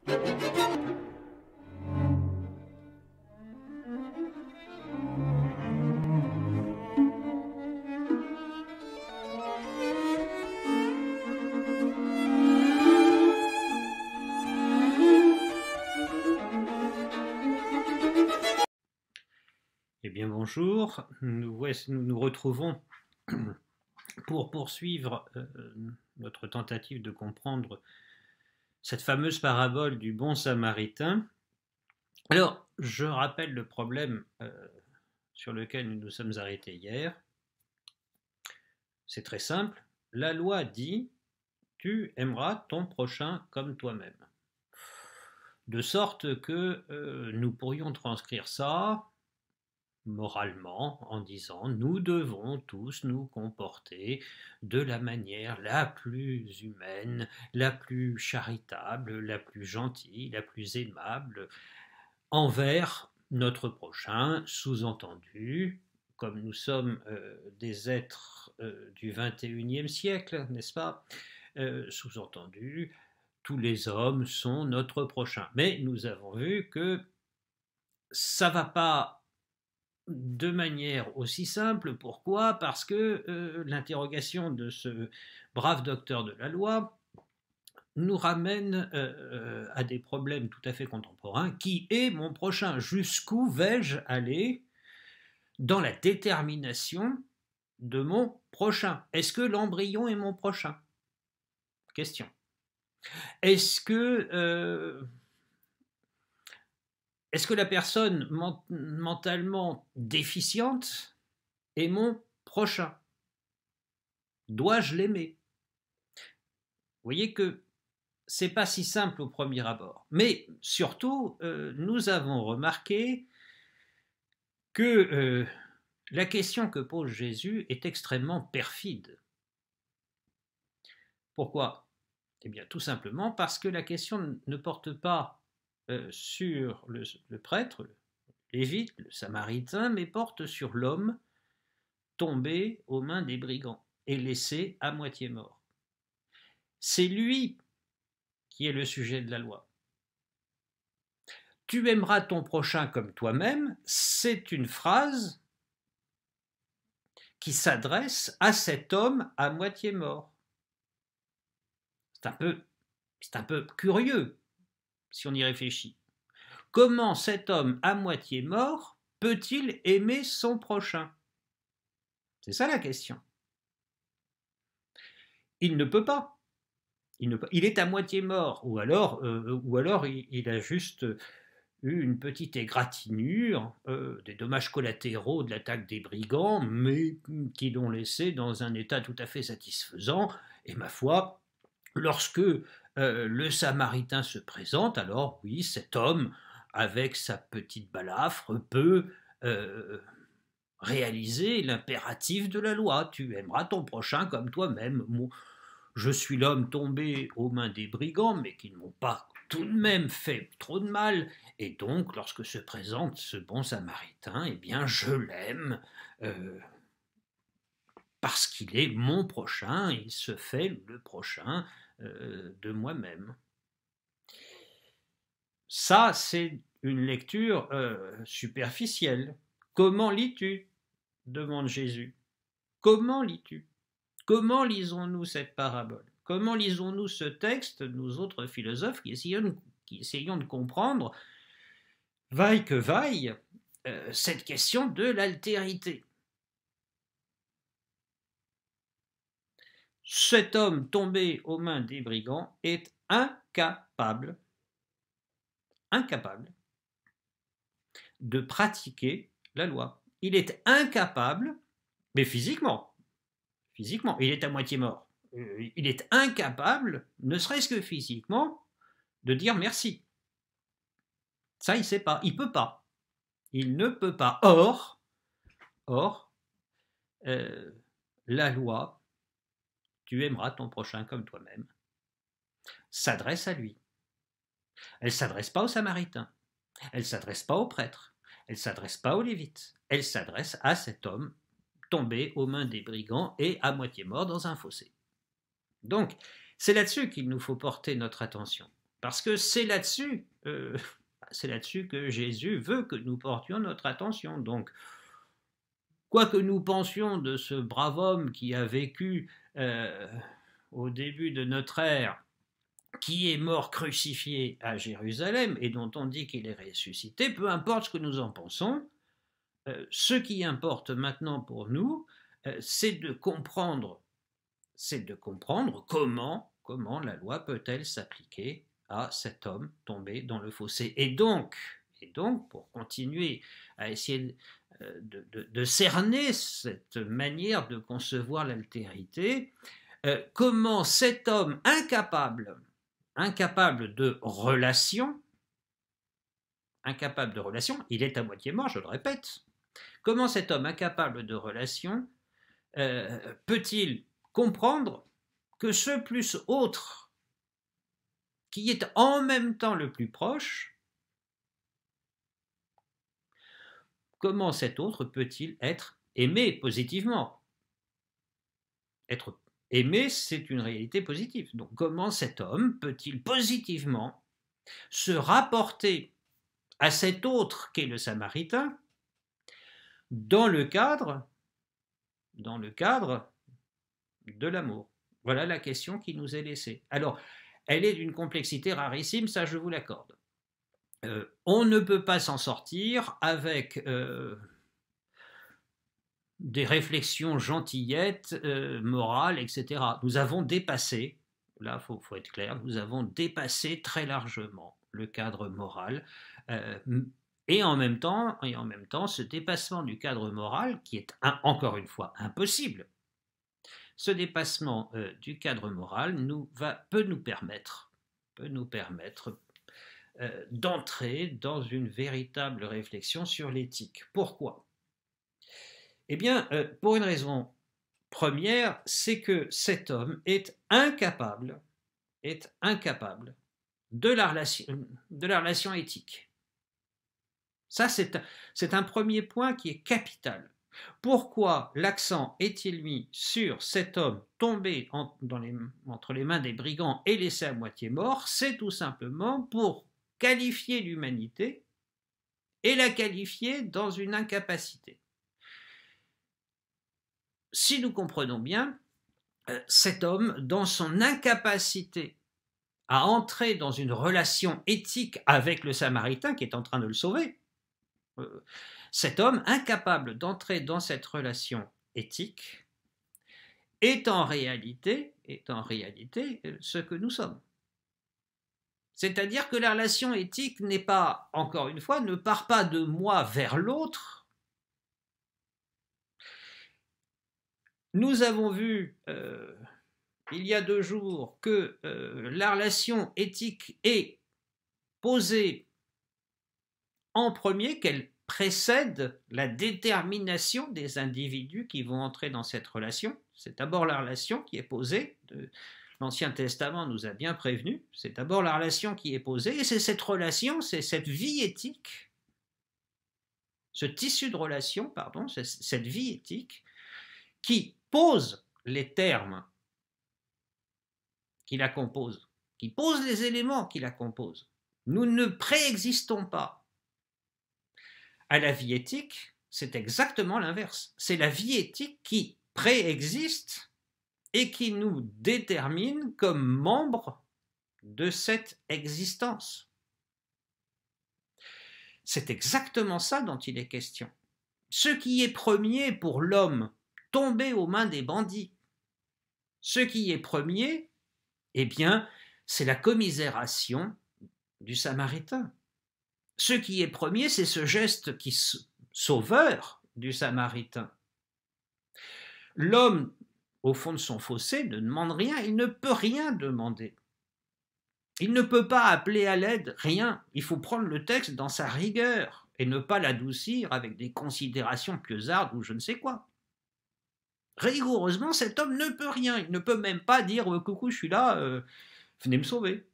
Eh bien bonjour, nous retrouvons pour poursuivre notre tentative de comprendre cette fameuse parabole du bon samaritain. Alors, je rappelle le problème sur lequel nous nous sommes arrêtés hier. C'est très simple. La loi dit « tu aimeras ton prochain comme toi-même ». De sorte que nous pourrions transcrire ça moralement en disant nous devons tous nous comporter de la manière la plus humaine, la plus charitable, la plus gentille, la plus aimable envers notre prochain, sous-entendu, comme nous sommes des êtres du 21e siècle, n'est-ce pas, sous-entendu, tous les hommes sont notre prochain. Mais nous avons vu que ça ne va pas de manière aussi simple. Pourquoi? Parce que l'interrogation de ce brave docteur de la loi nous ramène à des problèmes tout à fait contemporains. Qui est mon prochain? Jusqu'où vais-je aller dans la détermination de mon prochain? Est-ce que l'embryon est mon prochain? Question. Est-ce que la personne mentalement déficiente est mon prochain? Dois-je l'aimer? Vous voyez que c'est pas si simple au premier abord. Mais surtout, nous avons remarqué que la question que pose Jésus est extrêmement perfide. Pourquoi? Eh bien, tout simplement parce que la question ne porte pas sur le prêtre, le lévite, le samaritain, mais porte sur l'homme tombé aux mains des brigands et laissé à moitié mort. C'est lui qui est le sujet de la loi. Tu aimeras ton prochain comme toi-même, c'est une phrase qui s'adresse à cet homme à moitié mort. C'est un peu curieux si on y réfléchit. Comment cet homme à moitié mort peut-il aimer son prochain? C'est ça la question. Il ne peut pas. Il est à moitié mort, ou alors il a juste eu une petite égratignure, des dommages collatéraux de l'attaque des brigands, mais qui l'ont laissé dans un état tout à fait satisfaisant. Et ma foi, lorsque le Samaritain se présente, alors oui, cet homme, avec sa petite balafre, peut réaliser l'impératif de la loi. Tu aimeras ton prochain comme toi-même. Je suis l'homme tombé aux mains des brigands, mais qui ne m'ont pas tout de même fait trop de mal, et donc lorsque se présente ce bon samaritain, eh bien je l'aime parce qu'il est mon prochain, il se fait le prochain de moi-même. Ça, c'est une lecture superficielle. Comment lis-tu? Demande Jésus. Comment lis-tu? Comment lisons-nous cette parabole? Comment lisons-nous ce texte, nous autres philosophes qui essayons de comprendre, vaille que vaille, cette question de l'altérité? Cet homme tombé aux mains des brigands est incapable de pratiquer la loi. Il est incapable, mais physiquement, il est à moitié mort. Il est incapable, ne serait-ce que physiquement, de dire merci. Ça, il ne sait pas, il ne peut pas. Il ne peut pas. Or, la loi, tu aimeras ton prochain comme toi-même, s'adresse à lui. Elle ne s'adresse pas aux Samaritains, elle ne s'adresse pas aux prêtres, elle ne s'adresse pas aux Lévites, elle s'adresse à cet homme tombé aux mains des brigands et à moitié mort dans un fossé. Donc, c'est là-dessus qu'il nous faut porter notre attention. Parce que c'est là-dessus que Jésus veut que nous portions notre attention. Donc, quoi que nous pensions de ce brave homme qui a vécu au début de notre ère, qui est mort crucifié à Jérusalem et dont on dit qu'il est ressuscité, peu importe ce que nous en pensons, ce qui importe maintenant pour nous, c'est de comprendre comment la loi peut-elle s'appliquer à cet homme tombé dans le fossé. Et donc pour continuer à essayer de cerner cette manière de concevoir l'altérité, comment cet homme incapable de relation, il est à moitié mort, je le répète, comment cet homme incapable de relation peut-il comprendre que ce plus autre, qui est en même temps le plus proche, comment cet autre peut-il être aimé positivement? Être aimé, c'est une réalité positive. Donc comment cet homme peut-il positivement se rapporter à cet autre qu'est le Samaritain dans le cadre de l'amour? Voilà la question qui nous est laissée. Alors, elle est d'une complexité rarissime, ça je vous l'accorde. On ne peut pas s'en sortir avec des réflexions gentillettes, morales, etc. Nous avons dépassé, là il faut être clair, nous avons dépassé très largement le cadre moral, et en même temps, ce dépassement du cadre moral, qui est encore une fois impossible, ce dépassement du cadre moral peut nous permettre d'entrer dans une véritable réflexion sur l'éthique. Pourquoi ? Eh bien, pour une raison première, c'est que cet homme est incapable de la relation éthique. Ça, c'est un premier point qui est capital. Pourquoi l'accent est-il mis sur cet homme tombé entre les mains des brigands et laissé à moitié mort? C'est tout simplement pour qualifier l'humanité et la qualifier dans une incapacité. Si nous comprenons bien, cet homme, dans son incapacité à entrer dans une relation éthique avec le Samaritain qui est en train de le sauver, cet homme incapable d'entrer dans cette relation éthique est en réalité ce que nous sommes. C'est-à-dire que la relation éthique n'est pas, encore une fois, ne part pas de moi vers l'autre. Nous avons vu il y a 2 jours que la relation éthique est posée en premier, qu'elle précède la détermination des individus qui vont entrer dans cette relation. C'est d'abord la relation qui est posée. L'Ancien Testament nous a bien prévenus. C'est d'abord la relation qui est posée, et c'est cette relation, c'est cette vie éthique, ce tissu de relation, cette vie éthique qui pose les termes qui la composent, qui pose les éléments qui la composent. Nous ne préexistons pas à la vie éthique, c'est exactement l'inverse. C'est la vie éthique qui préexiste et qui nous détermine comme membres de cette existence. C'est exactement ça dont il est question. Ce qui est premier pour l'homme tombé aux mains des bandits, ce qui est premier, eh bien, c'est la commisération du Samaritain. Ce qui est premier, c'est ce geste sauveur du Samaritain. L'homme, au fond de son fossé, ne demande rien, il ne peut rien demander. Il ne peut pas appeler à l'aide, rien. Il faut prendre le texte dans sa rigueur et ne pas l'adoucir avec des considérations pieuxardes ou je ne sais quoi. Rigoureusement, cet homme ne peut rien. Il ne peut même pas dire « Coucou, je suis là, venez me sauver ».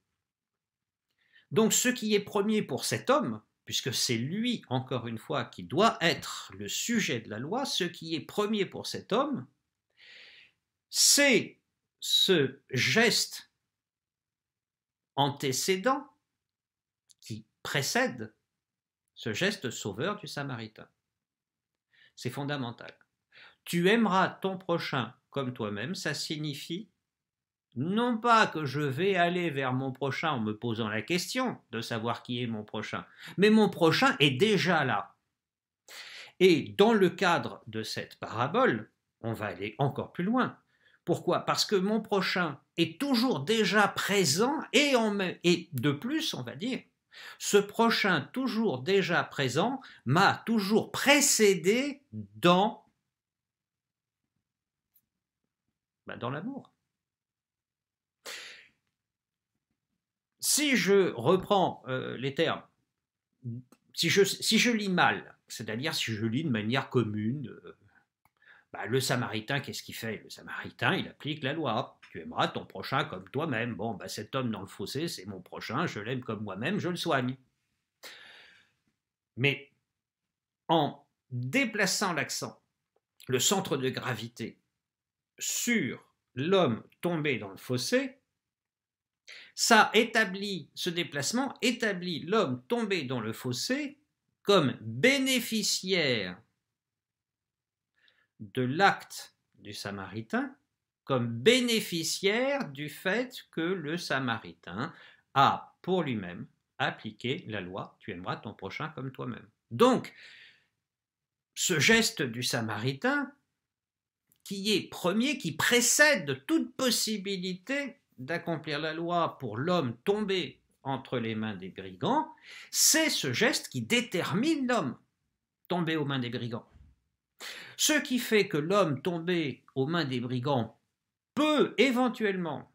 Donc ce qui est premier pour cet homme, puisque c'est lui, encore une fois, qui doit être le sujet de la loi, ce qui est premier pour cet homme, c'est ce geste antécédent qui précède ce geste sauveur du Samaritain. C'est fondamental. Tu aimeras ton prochain comme toi-même, ça signifie non pas que je vais aller vers mon prochain en me posant la question de savoir qui est mon prochain, mais mon prochain est déjà là. Et dans le cadre de cette parabole, on va aller encore plus loin. Pourquoi? Parce que mon prochain est toujours déjà présent et de plus, on va dire, ce prochain toujours déjà présent m'a toujours précédé dans l'amour. Si je reprends les termes, si je lis mal, c'est-à-dire si je lis de manière commune, le Samaritain, qu'est-ce qu'il fait? Le Samaritain, il applique la loi. Tu aimeras ton prochain comme toi-même. Bon, cet homme dans le fossé, c'est mon prochain, je l'aime comme moi-même, je le soigne. Mais en déplaçant l'accent, le centre de gravité, sur l'homme tombé dans le fossé, ce déplacement établit l'homme tombé dans le fossé comme bénéficiaire de l'acte du Samaritain, comme bénéficiaire du fait que le Samaritain a pour lui-même appliqué la loi, tu aimeras ton prochain comme toi-même. Donc, ce geste du Samaritain, qui est premier, qui précède toute possibilité d'accomplir la loi pour l'homme tombé entre les mains des brigands, c'est ce geste qui détermine l'homme tombé aux mains des brigands. Ce qui fait que l'homme tombé aux mains des brigands peut éventuellement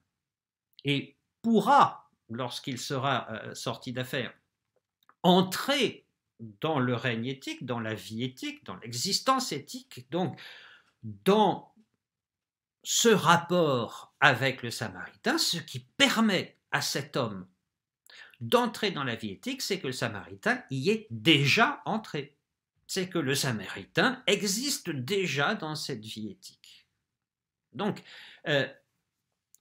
et pourra, lorsqu'il sera sorti d'affaire, entrer dans le règne éthique, dans la vie éthique, dans l'existence éthique, donc dans ce rapport avec le Samaritain, ce qui permet à cet homme d'entrer dans la vie éthique, c'est que le Samaritain y est déjà entré. C'est que le Samaritain existe déjà dans cette vie éthique. Donc, vous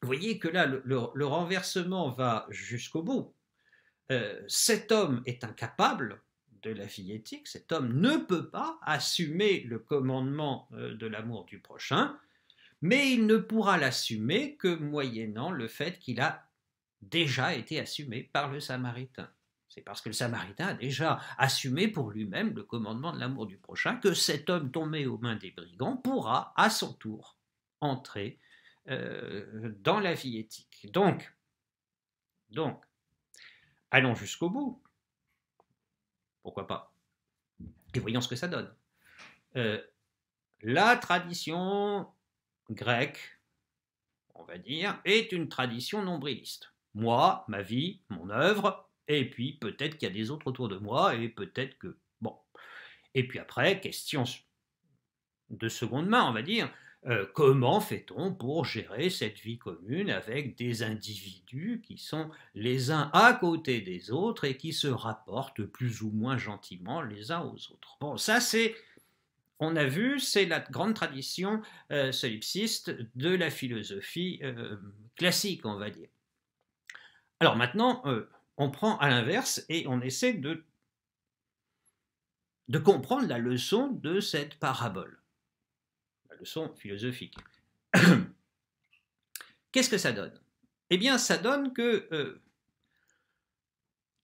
voyez que là, le renversement va jusqu'au bout. Cet homme est incapable de la vie éthique, cet homme ne peut pas assumer le commandement de l'amour du prochain, mais il ne pourra l'assumer que moyennant le fait qu'il a déjà été assumé par le Samaritain. C'est parce que le Samaritain a déjà assumé pour lui-même le commandement de l'amour du prochain que cet homme tombé aux mains des brigands pourra, à son tour, entrer dans la vie éthique. Donc, allons jusqu'au bout. Pourquoi pas? Et voyons ce que ça donne. La tradition grecque, on va dire, est une tradition nombriliste. Moi, ma vie, mon œuvre, et puis peut-être qu'il y a des autres autour de moi, et peut-être que... Bon. Et puis après, question de seconde main, on va dire, comment fait-on pour gérer cette vie commune avec des individus qui sont les uns à côté des autres et qui se rapportent plus ou moins gentiment les uns aux autres? Bon, ça c'est... On a vu, c'est la grande tradition solipsiste de la philosophie classique, on va dire. Alors maintenant, on prend à l'inverse et on essaie de comprendre la leçon de cette parabole, la leçon philosophique. Qu'est-ce que ça donne? Eh bien, ça donne que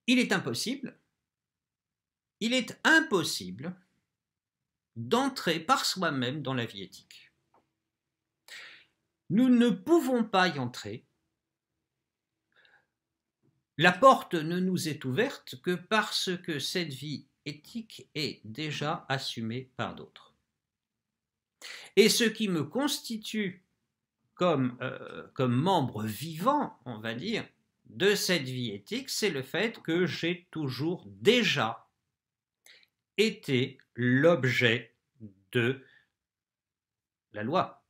il est impossible d'entrer par soi-même dans la vie éthique. Nous ne pouvons pas y entrer. La porte ne nous est ouverte que parce que cette vie éthique est déjà assumée par d'autres. Et ce qui me constitue comme membre vivant, on va dire, de cette vie éthique, c'est le fait que j'ai toujours déjà été l'objet de la loi.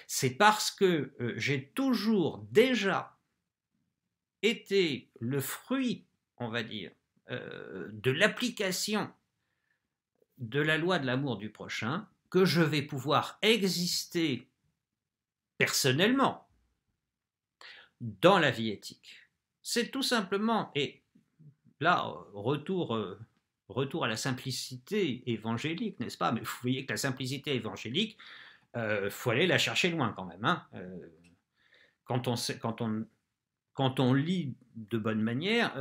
C'est parce que j'ai toujours déjà été le fruit, on va dire, de l'application de la loi de l'amour du prochain que je vais pouvoir exister personnellement dans la vie éthique. c'est tout simplement, et là, retour à la simplicité évangélique, n'est-ce pas? Mais vous voyez que la simplicité évangélique, faut aller la chercher loin quand même, hein. Quand on sait, quand on lit de bonne manière,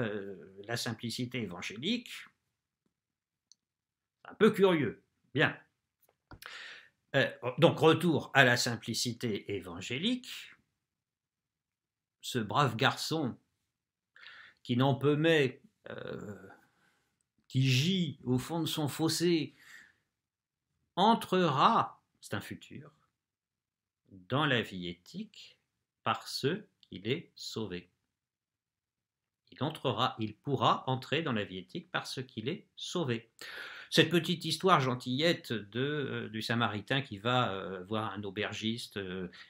la simplicité évangélique, c'est un peu curieux. Bien. Donc, retour à la simplicité évangélique. Ce brave garçon qui n'en peut mais, qui gît au fond de son fossé, entrera, c'est un futur, dans la vie éthique parce qu'il est sauvé. Il pourra entrer dans la vie éthique parce qu'il est sauvé. Cette petite histoire gentillette du Samaritain qui va voir un aubergiste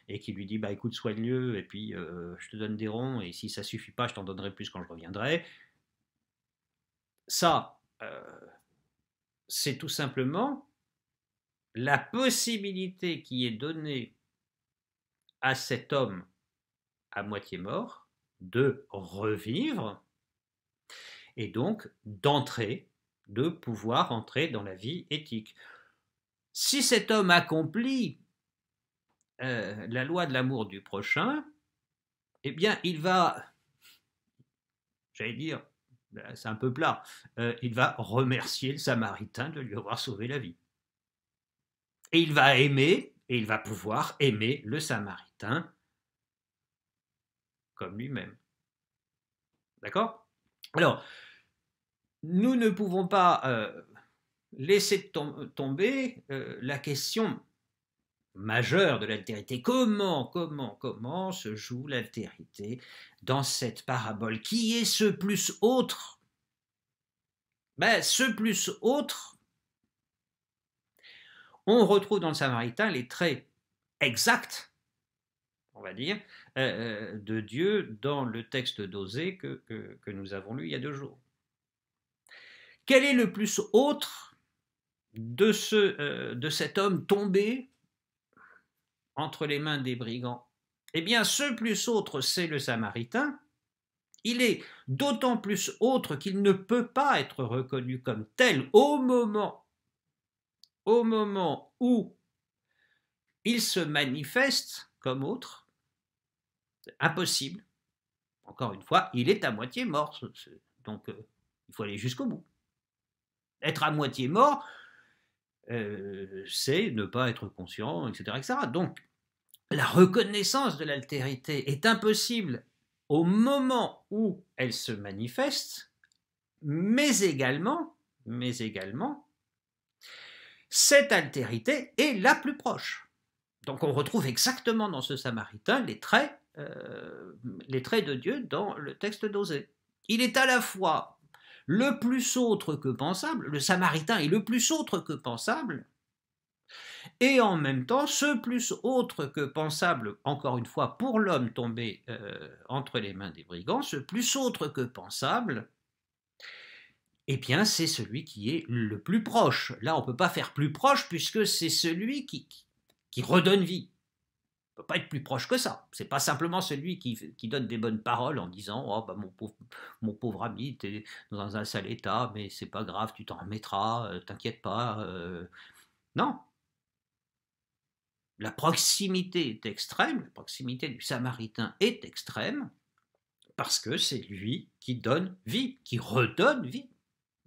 et qui lui dit bah écoute soigne-le et puis je te donne des ronds et si ça suffit pas je t'en donnerai plus quand je reviendrai. Ça, c'est tout simplement la possibilité qui est donnée à cet homme à moitié mort de revivre et donc de pouvoir entrer dans la vie éthique. Si cet homme accomplit la loi de l'amour du prochain, eh bien, il va, j'allais dire, c'est un peu plat, il va remercier le Samaritain de lui avoir sauvé la vie. Et il va aimer, et il va pouvoir aimer le Samaritain comme lui-même. D'accord? Alors, nous ne pouvons pas laisser tomber la question majeure de l'altérité. Comment se joue l'altérité dans cette parabole? Qui est ce plus autre? Ben, ce plus autre, on retrouve dans le Samaritain les traits exacts, on va dire, de Dieu dans le texte d'Osée que nous avons lu il y a 2 jours. Quel est le plus autre de cet homme tombé entre les mains des brigands? Eh bien, ce plus autre, c'est le Samaritain. Il est d'autant plus autre qu'il ne peut pas être reconnu comme tel au moment où il se manifeste comme autre. C'est impossible. Encore une fois, il est à moitié mort. Donc, il faut aller jusqu'au bout. Être à moitié mort, c'est ne pas être conscient, etc., etc. Donc, la reconnaissance de l'altérité est impossible au moment où elle se manifeste, mais également, cette altérité est la plus proche. Donc on retrouve exactement dans ce Samaritain les traits de Dieu dans le texte d'Osée. Il est à la fois le plus autre que pensable, le Samaritain est le plus autre que pensable, et en même temps, ce plus autre que pensable, encore une fois, pour l'homme tombé entre les mains des brigands, ce plus autre que pensable, eh bien, c'est celui qui est le plus proche. Là, on ne peut pas faire plus proche puisque c'est celui qui redonne vie. On ne peut pas être plus proche que ça. C'est pas simplement celui qui donne des bonnes paroles en disant « Oh, bah, mon pauvre ami, t'es dans un sale état, mais c'est pas grave, tu t'en remettras, t'inquiète pas. » Non. La proximité est extrême, la proximité du Samaritain est extrême, parce que c'est lui qui donne vie, qui redonne vie.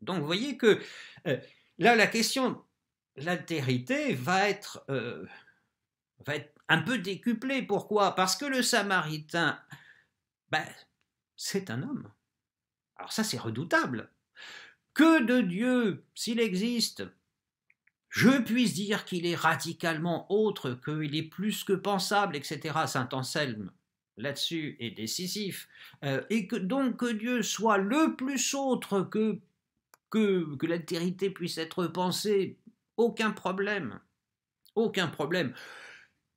Donc vous voyez que là, la question de l'altérité va être un peu décuplée. Pourquoi? Parce que le Samaritain, ben, c'est un homme. Alors ça, c'est redoutable. Que de Dieu, s'il existe, je puisse dire qu'il est radicalement autre, qu'il est plus que pensable, etc. Saint Anselme, là-dessus, est décisif. Et que donc que Dieu soit le plus autre que l'altérité puisse être pensée, aucun problème. Aucun problème.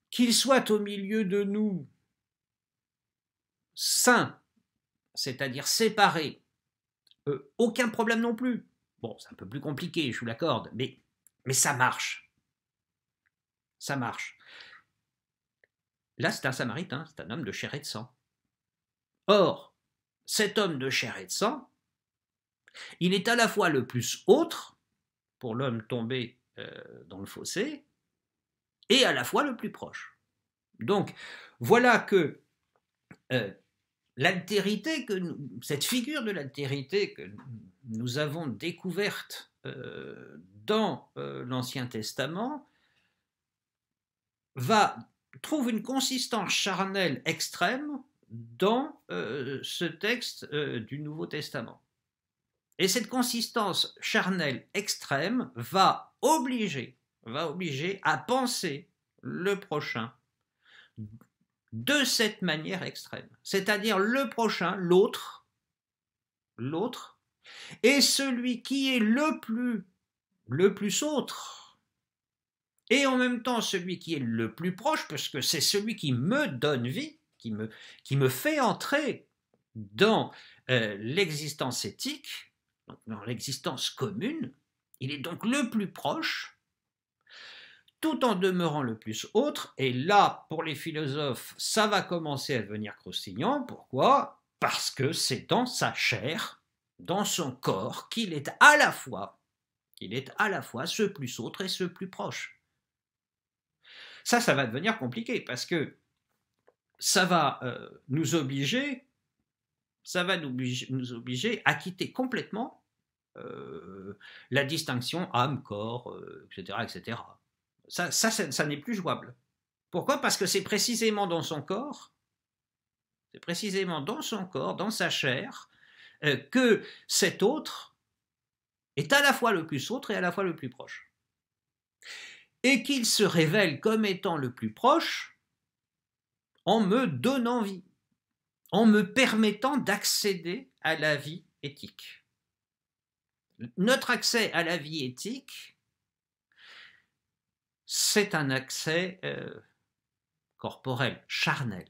Qu'il soit au milieu de nous, saint, c'est-à-dire séparé, aucun problème non plus. Bon, c'est un peu plus compliqué, je vous l'accorde, mais ça marche. Ça marche. Là, c'est un Samaritain, c'est un homme de chair et de sang. Or, cet homme de chair et de sang, il est à la fois le plus autre, pour l'homme tombé dans le fossé, et à la fois le plus proche. Donc, voilà que l'altérité, cette figure de l'altérité que nous avons découverte dans l'Ancien Testament, trouve une consistance charnelle extrême dans ce texte du Nouveau Testament. Et cette consistance charnelle extrême va obliger à penser le prochain de cette manière extrême. C'est-à-dire le prochain, l'autre, est celui qui est le plus autre, et en même temps celui qui est le plus proche, parce que c'est celui qui me donne vie, qui me fait entrer dans l'existence éthique, dans l'existence commune. Il est donc le plus proche, tout en demeurant le plus autre. Et là, pour les philosophes, ça va commencer à devenir croustillant. Pourquoi ? Parce que c'est dans sa chair, dans son corps, qu'il est à la fois ce plus autre et ce plus proche. Ça va devenir compliqué, parce que ça va nous obliger à quitter complètement la distinction âme-corps, etc., etc. Ça n'est plus jouable. Pourquoi ? Parce que c'est précisément dans son corps, dans sa chair, que cet autre est à la fois le plus autre et à la fois le plus proche. Et qu'il se révèle comme étant le plus proche en me donnant vie, en me permettant d'accéder à la vie éthique. Notre accès à la vie éthique, c'est un accès corporel, charnel,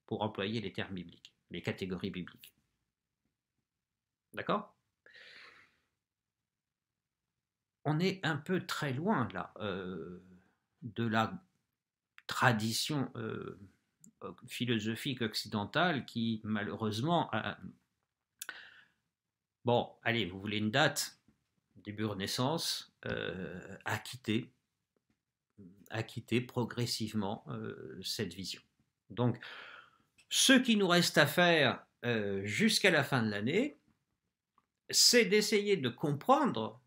pour employer les termes bibliques, les catégories bibliques. D'accord ? On est un peu très loin, là, de la tradition philosophique occidentale qui, malheureusement, bon, allez, vous voulez une date, début Renaissance, a quitté progressivement cette vision. Donc, ce qui nous reste à faire jusqu'à la fin de l'année, c'est d'essayer de comprendre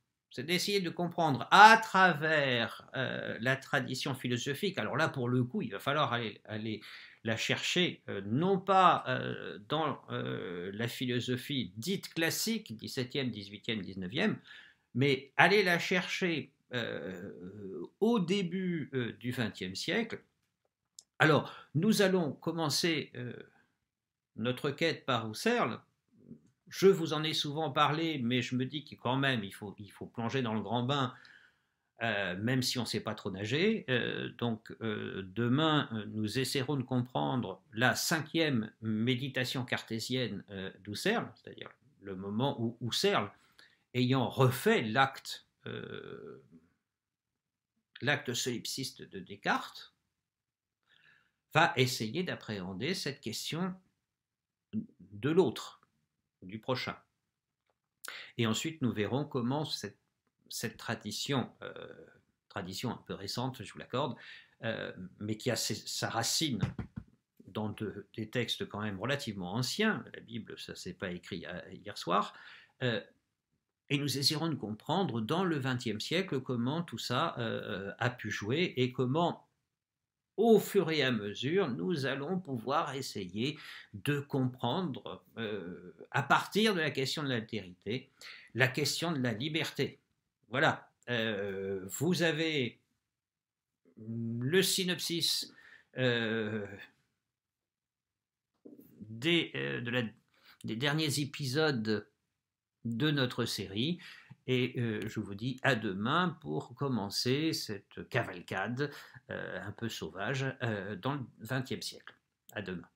à travers la tradition philosophique. Alors là, pour le coup, il va falloir aller la chercher, non pas dans la philosophie dite classique, 17e, 18e, 19e, mais aller la chercher au début du XXe siècle. Alors, nous allons commencer notre quête par Husserl. Je vous en ai souvent parlé, mais je me dis que quand même, il faut plonger dans le grand bain, même si on ne sait pas trop nager. Donc, demain, nous essaierons de comprendre la 5e méditation cartésienne d'Husserl, c'est-à-dire le moment où Husserl, ayant refait l'acte solipsiste de Descartes, va essayer d'appréhender cette question de l'autre, du prochain. Et ensuite, nous verrons comment cette tradition un peu récente, je vous l'accorde, mais qui a sa racine dans des textes quand même relativement anciens, la Bible, ça ne s'est pas écrit hier soir, et nous essaierons de comprendre dans le XXe siècle comment tout ça a pu jouer et comment, au fur et à mesure, nous allons pouvoir essayer de comprendre, à partir de la question de l'altérité, la question de la liberté. Voilà, vous avez le synopsis des derniers épisodes de notre série, et je vous dis à demain pour commencer cette cavalcade un peu sauvage dans le XXe siècle. À demain.